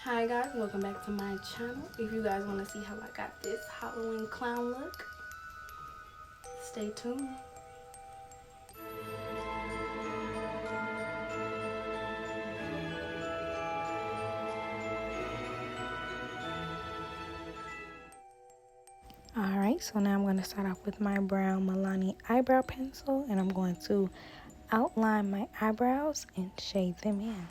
Hi guys, welcome back to my channel. If you guys want to see how I got this Halloween clown look, stay tuned. Alright, so now I'm going to start off with my brown Milani eyebrow pencil, and I'm going to outline my eyebrows and shade them in.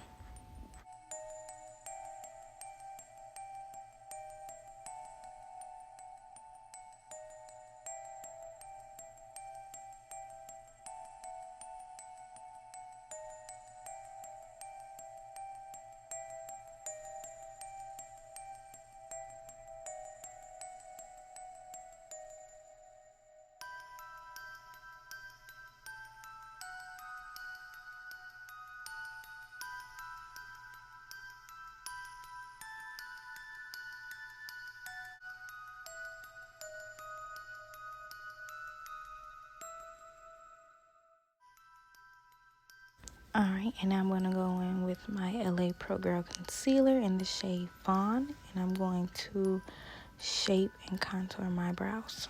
Alright, and now I'm going to go in with my LA Pro Girl Concealer in the shade Fawn, and I'm going to shape and contour my brows.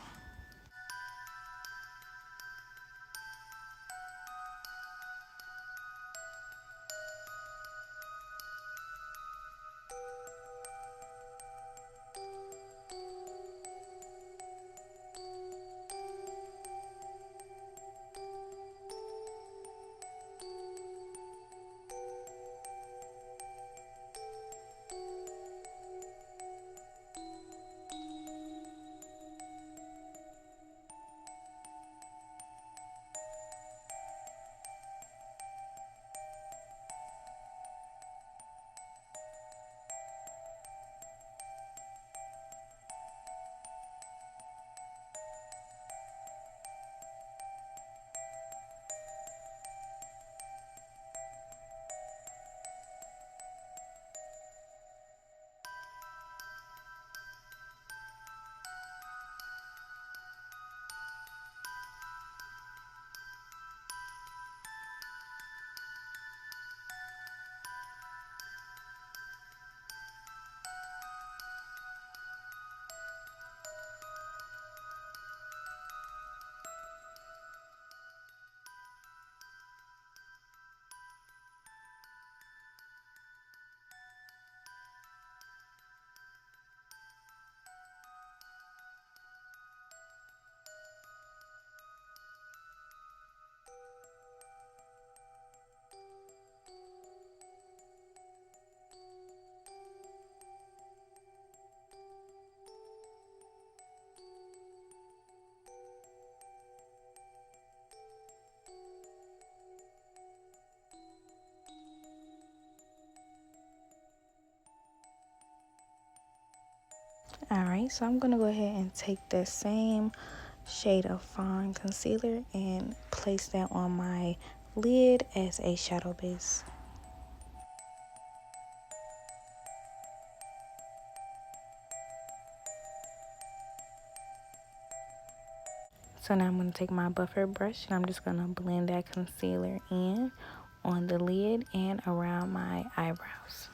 Alright, so I'm going to go ahead and take the same shade of Fawn concealer and place that on my lid as a shadow base. So now I'm going to take my buffer brush and I'm just going to blend that concealer in on the lid and around my eyebrows.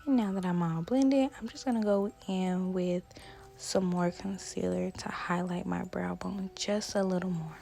And now that I'm all blended, I'm just going to go in with some more concealer to highlight my brow bone just a little more.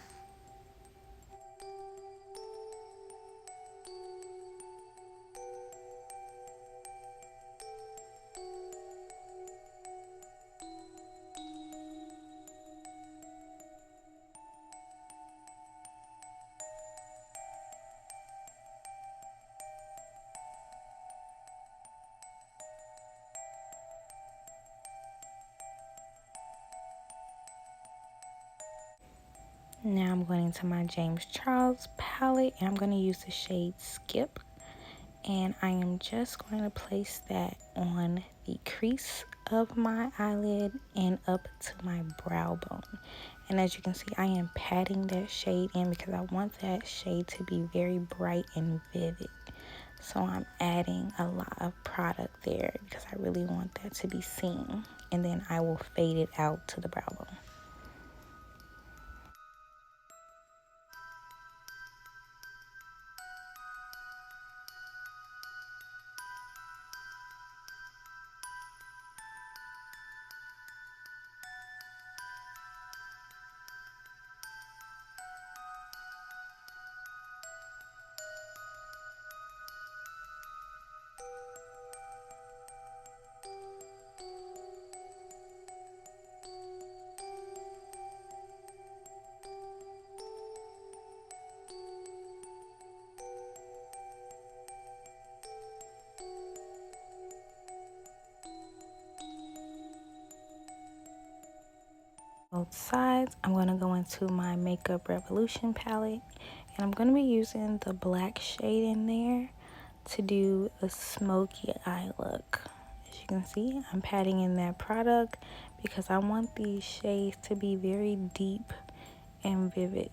Now I'm going into my James Charles palette, and I'm going to use the shade Skip. And I am just going to place that on the crease of my eyelid and up to my brow bone. And as you can see, I am patting that shade in because I want that shade to be very bright and vivid. So I'm adding a lot of product there because I really want that to be seen. And then I will fade it out to the brow bone. Both sides, I'm going to go into my Makeup Revolution palette, and I'm going to be using the black shade in there to do a smoky eye look. As you can see, I'm patting in that product because I want these shades to be very deep and vivid.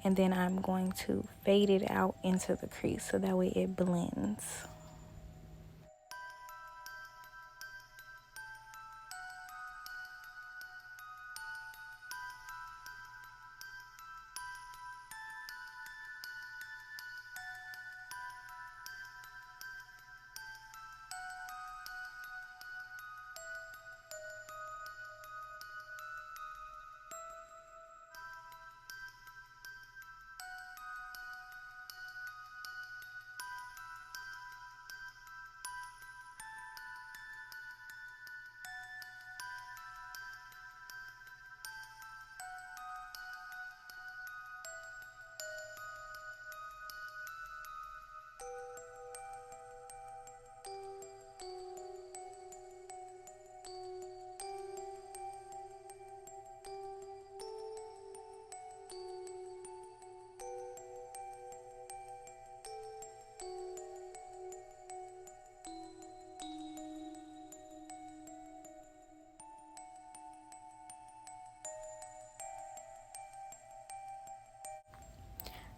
And then I'm going to fade it out into the crease so that way it blends.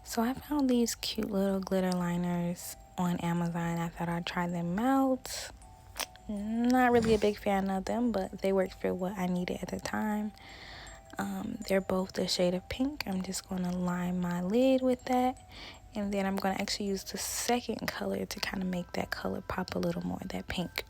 So I found these cute little glitter liners on Amazon. I thought I'd try them out. Not really a big fan of them, but they worked for what I needed at the time. They're both the shade of pink. I'm just going to line my lid with that. And then I'm going to actually use the second color to kind of make that color pop a little more, that pink.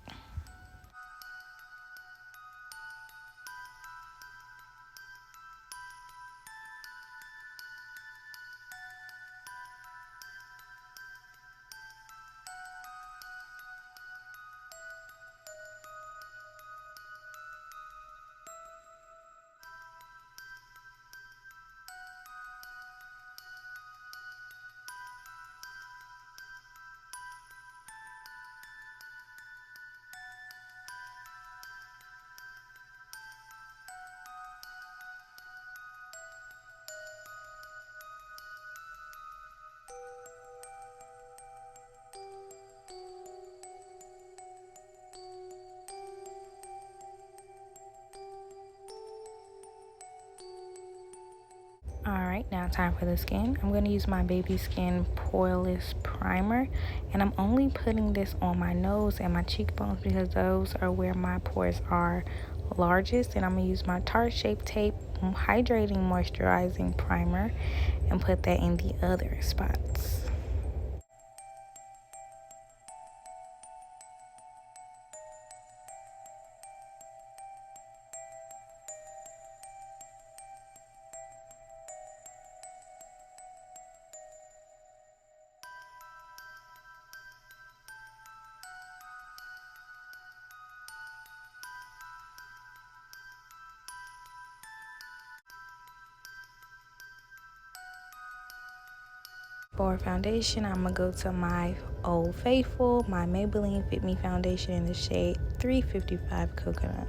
Alright, now time for the skin. I'm going to use my Baby Skin Poreless Primer. And I'm only putting this on my nose and my cheekbones because those are where my pores are largest. And I'm going to use my Tarte Shape Tape Hydrating Moisturizing Primer and put that in the other spots. For foundation, I'm going to go to my Old Faithful, my Maybelline Fit Me foundation in the shade 355 Coconut.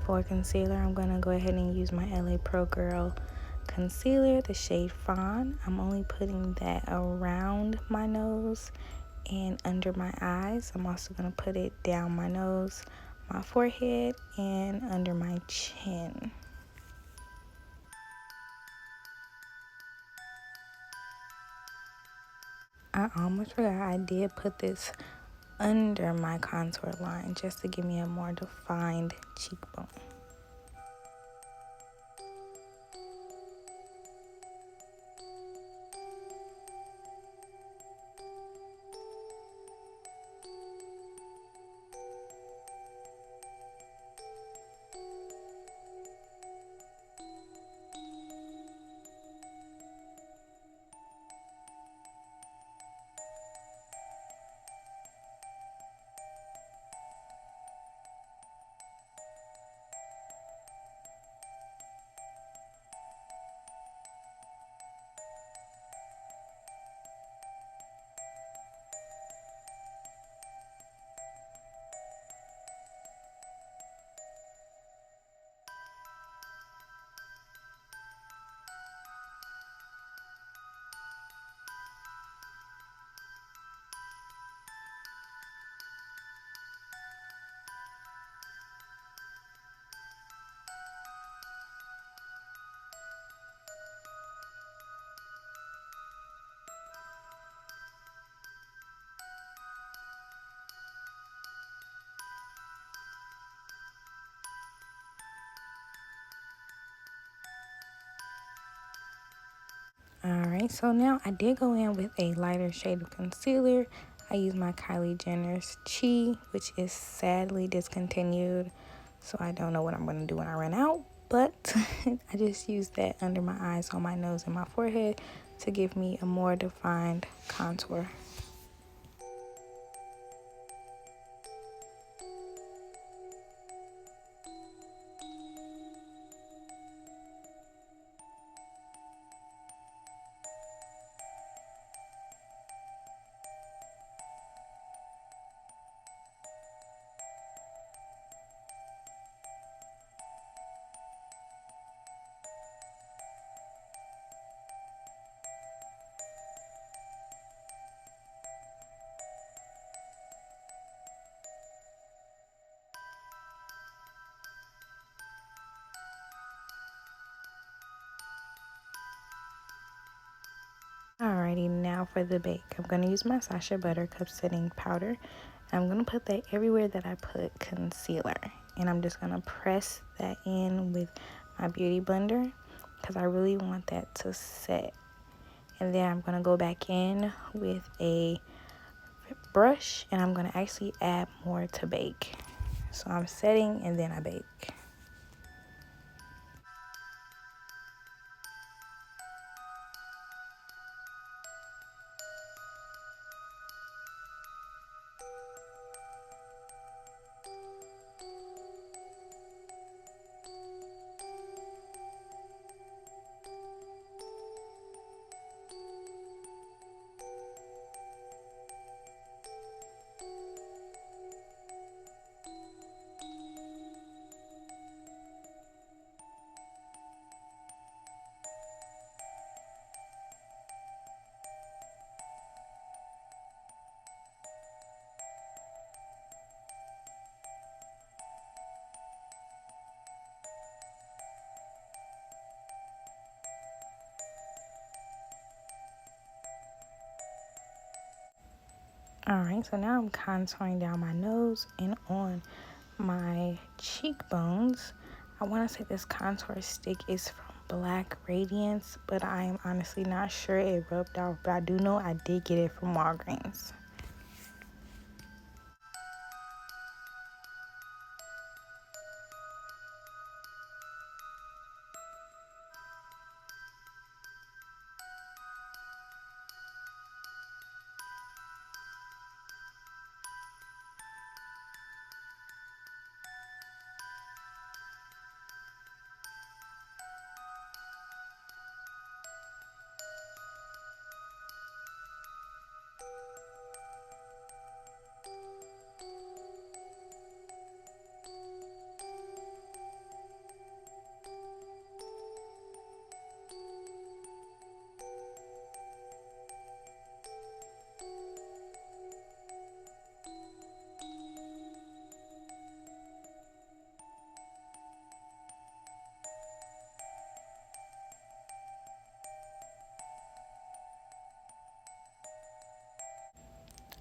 For concealer, I'm going to go ahead and use my LA Pro Girl concealer, the shade Fawn. I'm only putting that around my nose and under my eyes. I'm also going to put it down my nose, my forehead, and under my chin. I almost forgot I did put this under my contour line just to give me a more defined cheekbone. Alright, so now I did go in with a lighter shade of concealer. I used my Kylie Jenner's Chi, which is sadly discontinued. So I don't know what I'm going to do when I run out. But I just used that under my eyes, on my nose, and my forehead to give me a more defined contour. Alrighty, now for the bake. I'm going to use my Sacha Buttercup setting powder. I'm going to put that everywhere that I put concealer. And I'm just going to press that in with my beauty blender because I really want that to set. And then I'm going to go back in with a brush and I'm going to actually add more to bake. So I'm setting and then I bake. Alright, so now I'm contouring down my nose and on my cheekbones. I want to say this contour stick is from Black Radiance, but I am honestly not sure it rubbed off. But I do know I did get it from Walgreens.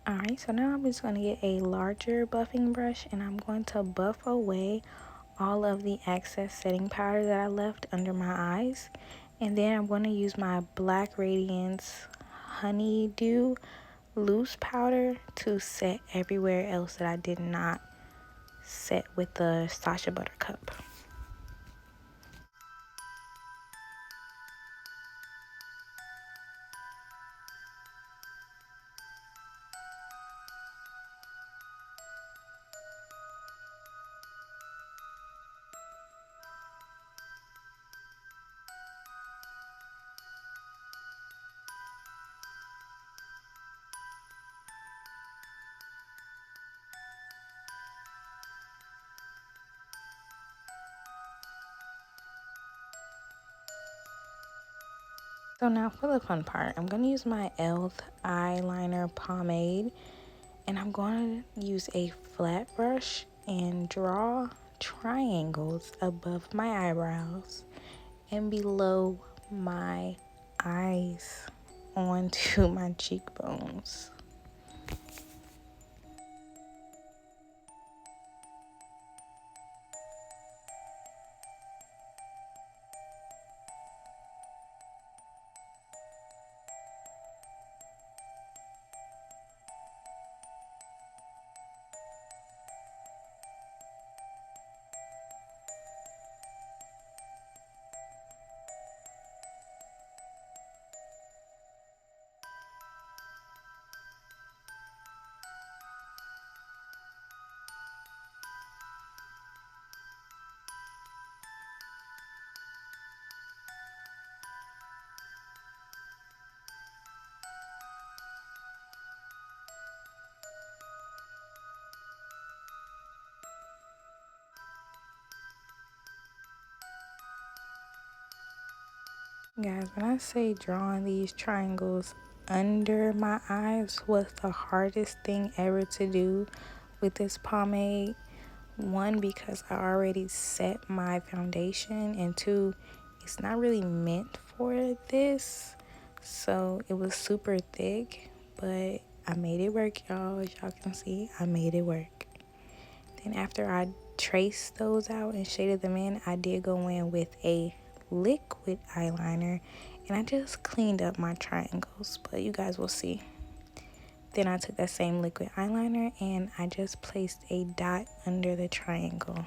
Alright, so now I'm just going to get a larger buffing brush and I'm going to buff away all of the excess setting powder that I left under my eyes. And then I'm going to use my Black Radiance Honeydew loose powder to set everywhere else that I did not set with the Sacha Buttercup. So now for the fun part, I'm going to use my e.l.f. eyeliner pomade and I'm going to use a flat brush and draw triangles above my eyebrows and below my eyes onto my cheekbones. Guys, when I say drawing these triangles under my eyes was the hardest thing ever to do with this pomade. One, because I already set my foundation, and two, it's not really meant for this. So it was super thick, but I made it work, y'all. As y'all can see, I made it work. Then after I traced those out and shaded them in, I did go in with a liquid eyeliner and I just cleaned up my triangles, but you guys will see. Then I took that same liquid eyeliner and I just placed a dot under the triangle.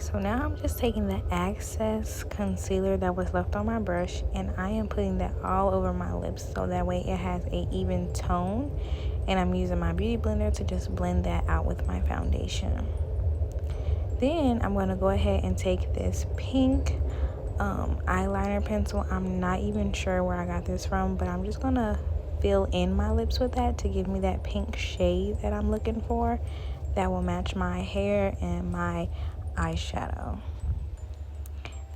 so now I'm just taking the excess concealer that was left on my brush, and I am putting that all over my lips so that way it has a even tone, and I'm using my beauty blender to just blend that out with my foundation. Then I'm going to go ahead and take this pink eyeliner pencil. I'm not even sure where I got this from, but I'm just going to fill in my lips with that to give me that pink shade that I'm looking for that will match my hair and my eyeshadow.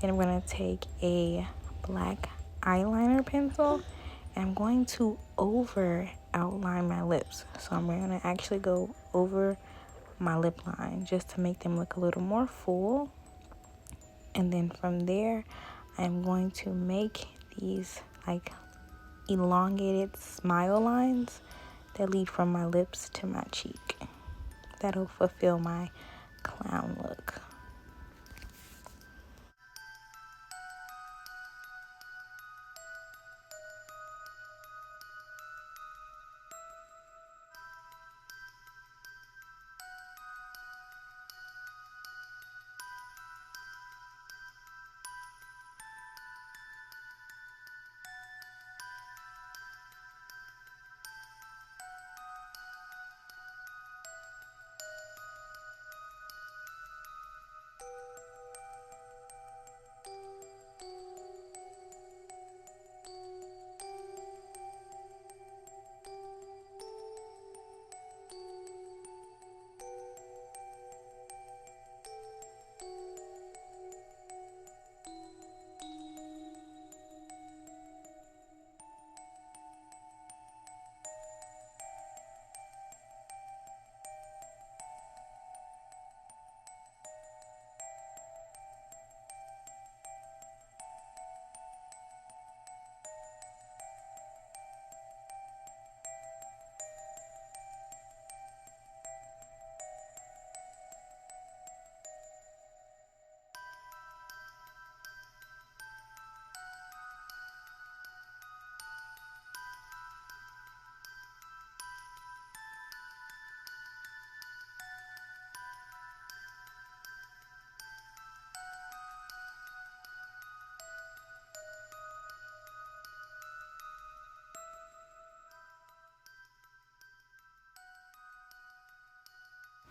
Then I'm going to take a black eyeliner pencil and I'm going to over outline my lips. So I'm going to actually go over my lip line just to make them look a little more full. And then from there, I'm going to make these like elongated smile lines that lead from my lips to my cheek. That'll fulfill my clown look.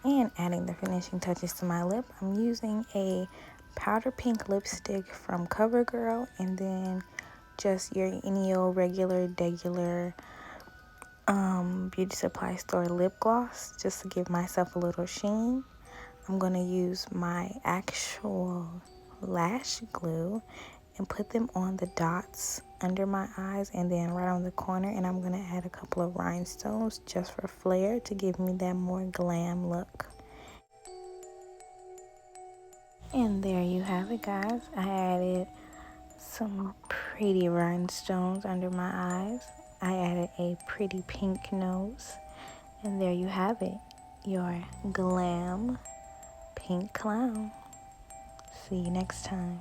And adding the finishing touches to my lip, I'm using a powder pink lipstick from CoverGirl, and then just your any old regular beauty supply store lip gloss just to give myself a little sheen. I'm going to use my actual lash glue and put them on the dots under my eyes and then right on the corner, and I'm going to add a couple of rhinestones just for flair to give me that more glam look. And there you have it, guys. I added some pretty rhinestones under my eyes. I added a pretty pink nose. And there you have it, your glam pink clown. See you next time.